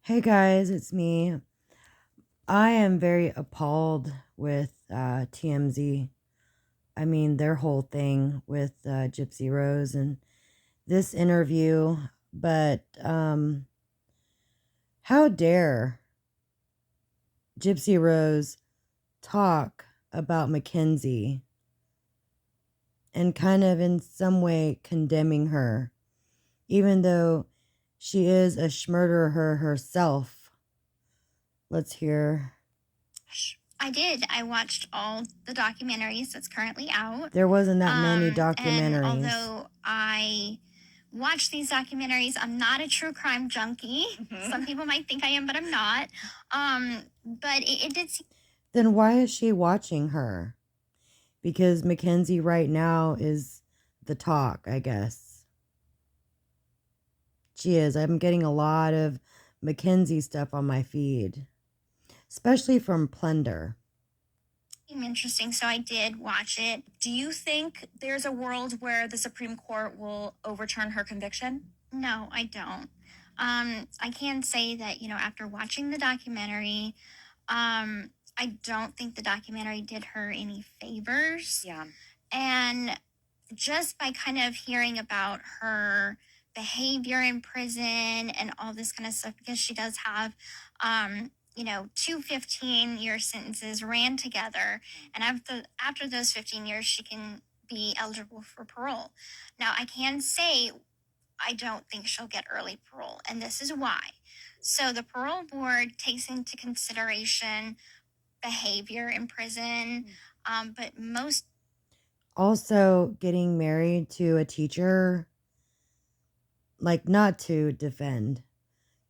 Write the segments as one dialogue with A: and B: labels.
A: Hey guys, it's me. I am very appalled with TMZ. I mean, their whole thing with Gypsy Rose and this interview. But how dare Gypsy Rose talk about Mackenzie and kind of in some way condemning her, even though she is a Shmurderer herself. Let's hear.
B: I did. I watched all the documentaries that's currently out.
A: There wasn't that many
B: And
A: documentaries.
B: although I watch these documentaries, I'm not a true crime junkie. Some people might think I am, but I'm not. But it did seem.
A: Then why is she watching her? Because Mackenzie right now is the talk, I guess. She is. I'm getting a lot of Mackenzie stuff on my feed, especially from Plunder.
B: Interesting. So I did watch it.
C: Do you think there's a world where the Supreme Court will overturn her conviction?
B: No, I don't. I can say that, after watching the documentary, I don't think the documentary did her any favors.
C: Yeah.
B: And just by kind of hearing about her behavior in prison and all this kind of stuff, because she does have, two 15-year sentences ran together. And after those 15 years, she can be eligible for parole. Now, I can say I don't think she'll get early parole, and this is why. So the parole board takes into consideration behavior in prison, but most.
A: Also, getting married to a teacher, like, not to defend,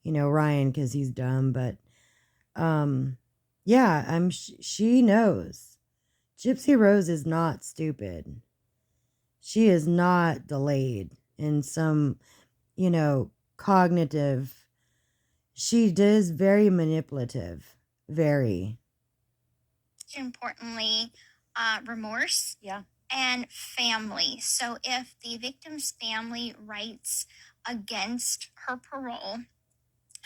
A: Ryan, because he's dumb, but, yeah, she knows. Gypsy Rose is not stupid. She is not delayed in some, cognitive. She is very manipulative. Very.
B: Importantly, remorse.
C: Yeah.
B: And family. So if the victim's family writes against her parole,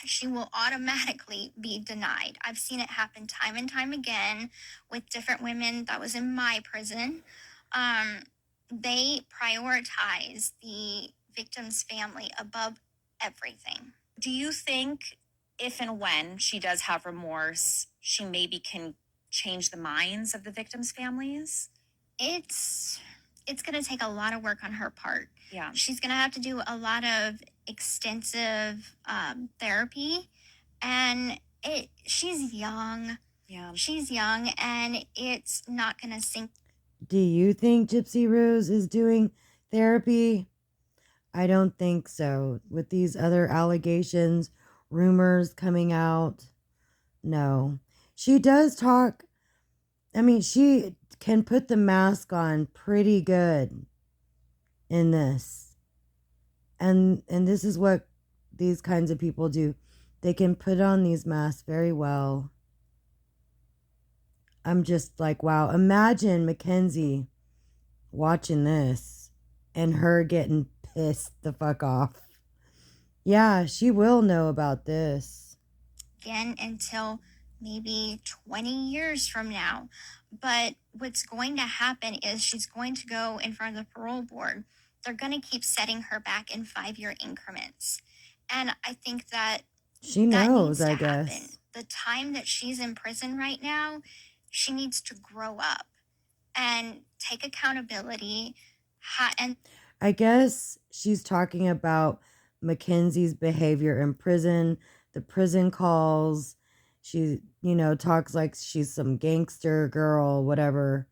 B: she will automatically be denied. I've seen it happen time and time again with different women that was in my prison. They prioritize the victim's family above everything.
C: Do you think if and when she does have remorse, she maybe can change the minds of the victims' families?
B: It's going to take a lot of work on her part.
C: Yeah.
B: She's going to have to do a lot of extensive therapy, and she's young.
C: Yeah.
B: She's young, and it's not going to sink.
A: Do you think Gypsy Rose is doing therapy? I don't think so. With these other allegations, rumors coming out, no. She does talk. I mean, she can put the mask on pretty good in this. And this is what these kinds of people do. They can put on these masks very well. I'm just like, wow. Imagine Mackenzie watching this and her getting pissed the fuck off. Yeah, she will know about this.
B: Again, until maybe 20 years from now. But what's going to happen is she's going to go in front of the parole board. They're going to keep setting her back in 5-year increments. And I think that
A: she knows, I guess.
B: Happen. The time that she's in prison right now, she needs to grow up and take accountability. And
A: I guess she's talking about Mackenzie's behavior in prison, the prison calls. She, talks like she's some gangster girl, whatever,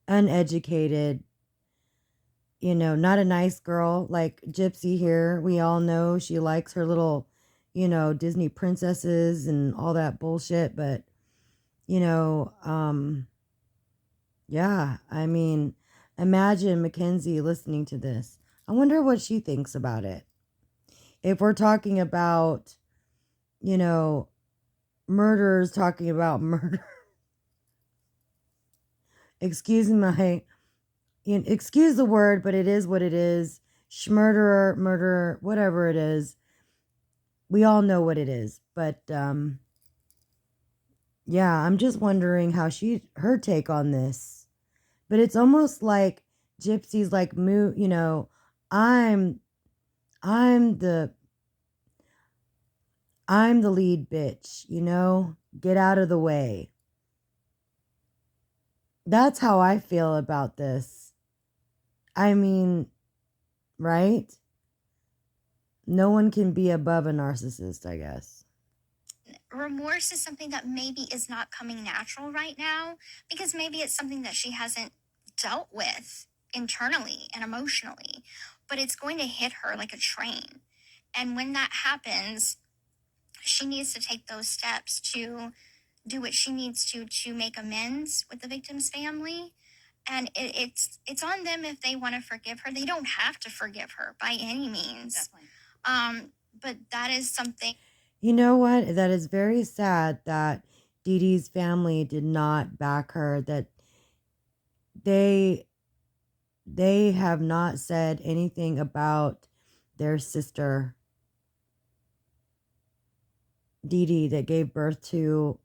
A: uneducated, not a nice girl like Gypsy here. We all know she likes her little, Disney princesses and all that bullshit. But, yeah, I mean, imagine Mackenzie listening to this. I wonder what she thinks about it. If we're talking about, murderers talking about murder. Excuse the word, but it is what it is. Shmurderer, murderer, whatever it is. we all know what it is. But yeah, I'm just wondering how her take on this. But it's almost like Gypsy's like, you know, I'm I'm the I'm the lead bitch, you know? Get out of the way. That's how I feel about this. I mean, right? No one can be above a narcissist, I guess.
B: Remorse is something that maybe is not coming natural right now because maybe it's something that she hasn't dealt with internally and emotionally, but it's going to hit her like a train. And when that happens, she needs to take those steps to do what she needs to make amends with the victim's family. And it's on them if they want to forgive her. They don't have to forgive her by any means. Definitely. But that is something.
A: You know what? That is very sad that Dee Dee's family did not back her, that they have not said anything about their sister Dee Dee that gave birth to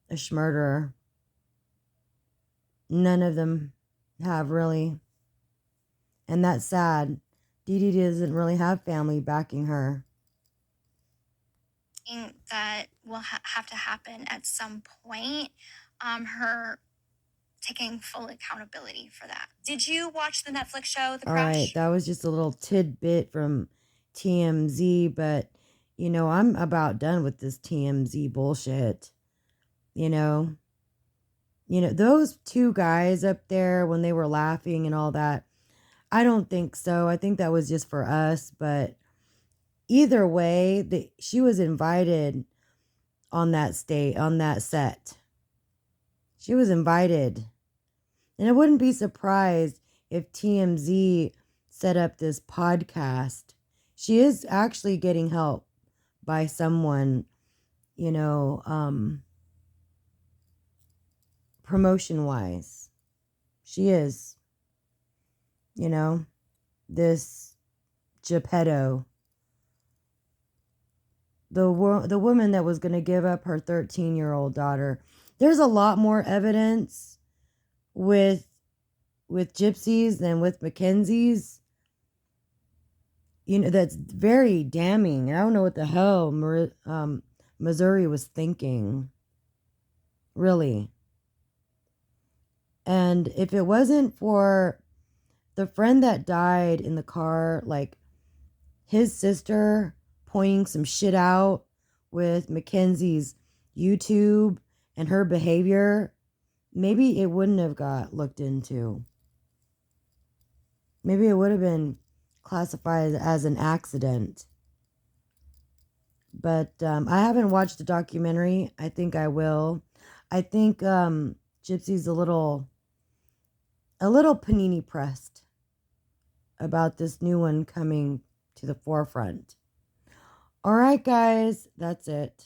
A: a Shmurderer. None of them have really. And that's sad. Dee Dee doesn't really have family backing her.
B: That will have to happen at some point. Her taking full accountability for that.
C: Did you watch the Netflix show, The
A: All
C: Crash?
A: right, that was just a little tidbit from TMZ, but you know, I'm about done with this TMZ bullshit. You know, those two guys up there when they were laughing and all that, I don't think so. I think that was just for us, but either way, she was invited on that set. She was invited. And I wouldn't be surprised if TMZ set up this podcast. She is actually getting help by someone, you know, promotion wise. She is, you know, this Geppetto, the woman that was going to give up her 13-year-old daughter. There's a lot more evidence with Gypsies than with Mackenzie's. You know, that's very damning. I don't know what the hell Missouri was thinking. Really. And if it wasn't for the friend that died in the car, like his sister pointing some shit out with Mackenzie's YouTube and her behavior, maybe it wouldn't have got looked into. Maybe it would have been classified as an accident. But I haven't watched the documentary. I think I will. I think Gypsy's a little panini pressed about this new one coming to the forefront. All right, guys, that's it.